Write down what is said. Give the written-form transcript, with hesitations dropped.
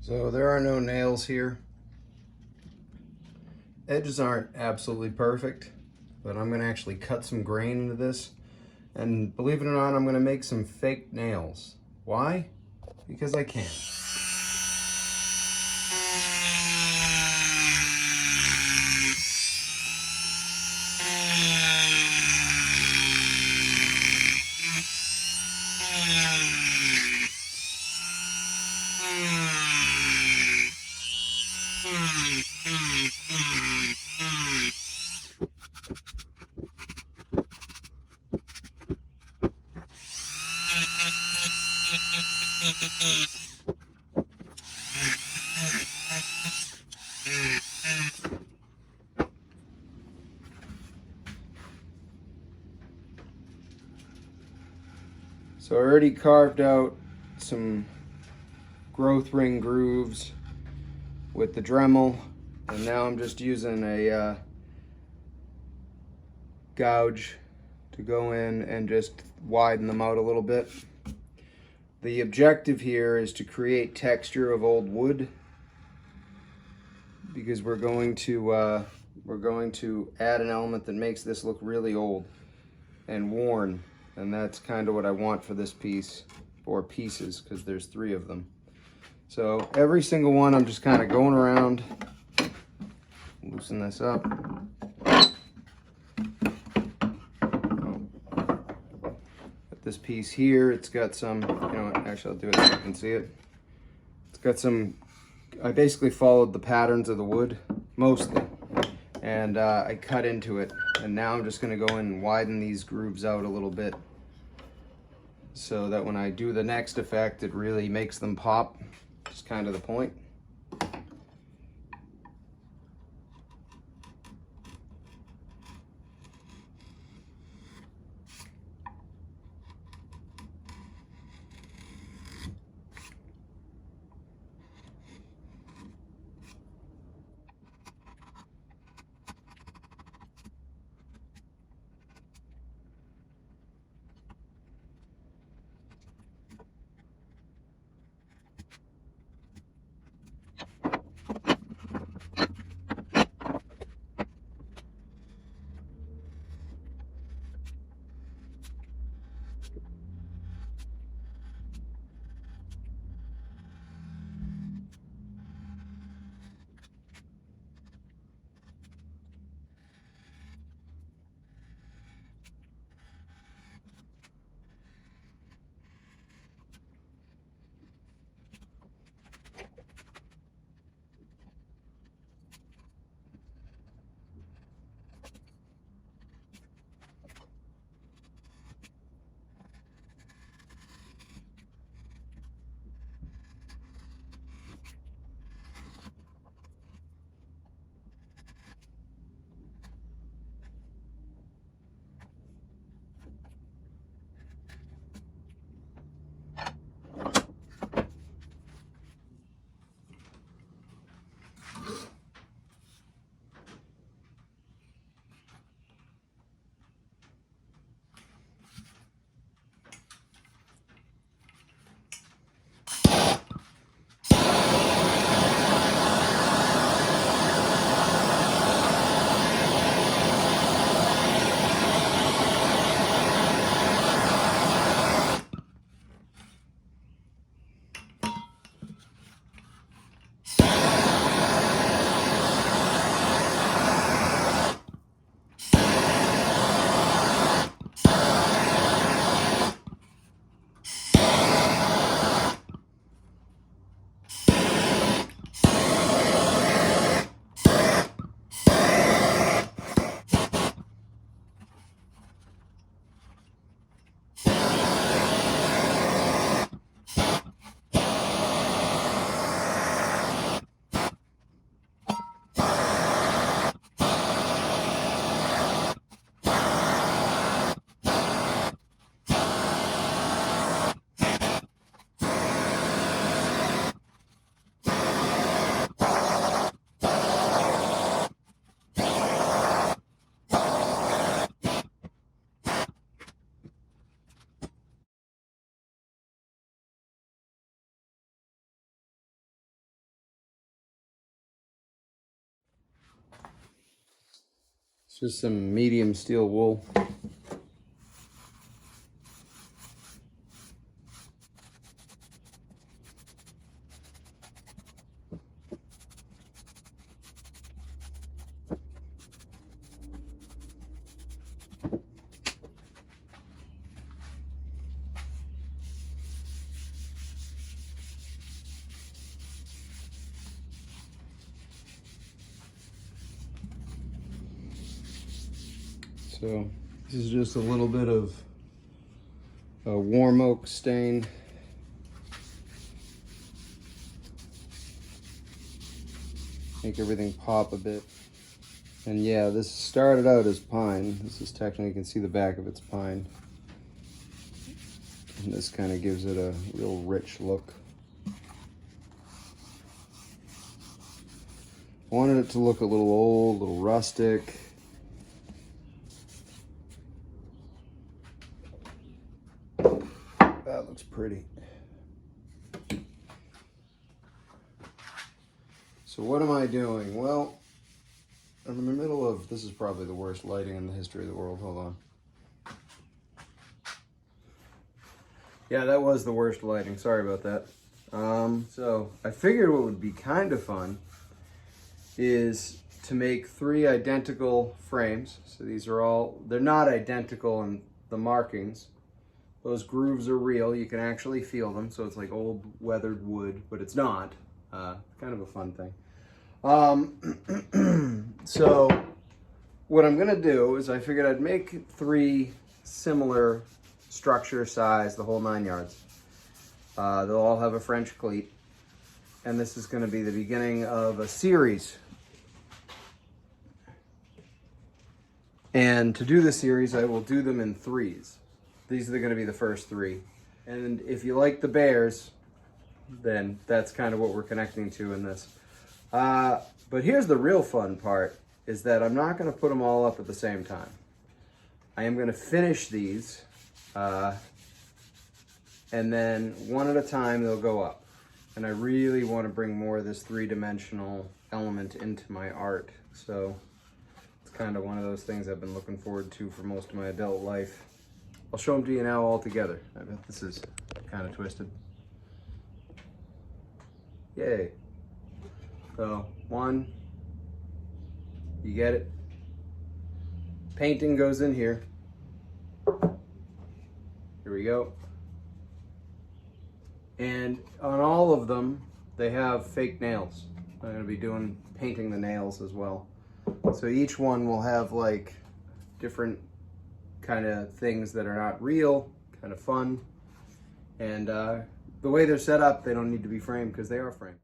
So there are no nails here. Edges aren't absolutely perfect, but I'm gonna actually cut some grain into this. And believe it or not, I'm gonna make some fake nails. Why? Because I can. So I already carved out some growth ring grooves with the Dremel, and now I'm just using a gouge to go in and just widen them out a little bit. The objective here is to create texture of old wood, because we're going to add an element that makes this look really old and worn, and that's kind of what I want for this piece, or pieces, because there's 3 of them. So every single one, I'm just kind of going around, loosen this up. This piece here, it's got some, you know what, actually I'll do it so you can see it. It's got some, I basically followed the patterns of the wood, mostly, and I cut into it. And now I'm just gonna go in and widen these grooves out a little bit, so that when I do the next effect, it really makes them pop. Just kind of the point. It's just some medium steel wool. So this is just a little bit of a warm oak stain. Make everything pop a bit. And yeah, this started out as pine. This is technically, you can see the back of it's pine. And this kind of gives it a real rich look. Wanted it to look a little old, a little rustic. That looks pretty. So what am I doing? Well, I'm in the middle of, this is probably the worst lighting in the history of the world. Hold on. Yeah, that was the worst lighting. Sorry about that. So I figured what would be kind of fun is to make 3 identical frames. So these are all, they're not identical in the markings. Those grooves are real. You can actually feel them. So it's like old weathered wood, but it's not. Kind of a fun thing. So what I'm gonna do is I figured I'd make 3 similar structure, size, the whole 9 yards. They'll all have a French cleat. And this is gonna be the beginning of a series. And to do the series, I will do them in 3s. These are going to be the first 3. And if you like the bears, then that's kind of what we're connecting to in this. But here's the real fun part, is that I'm not going to put them all up at the same time. I am going to finish these, and then one at a time they'll go up. And I really want to bring more of this 3-dimensional element into my art. So it's kind of one of those things I've been looking forward to for most of my adult life. I'll show them to you now all together. I bet this is kind of twisted. Yay. So, 1, you get it. Painting goes in here. Here we go. And on all of them, they have fake nails. I'm gonna be painting the nails as well. So each one will have like different kind of things that are not real, kind of fun. And the way they're set up, they don't need to be framed because they are framed.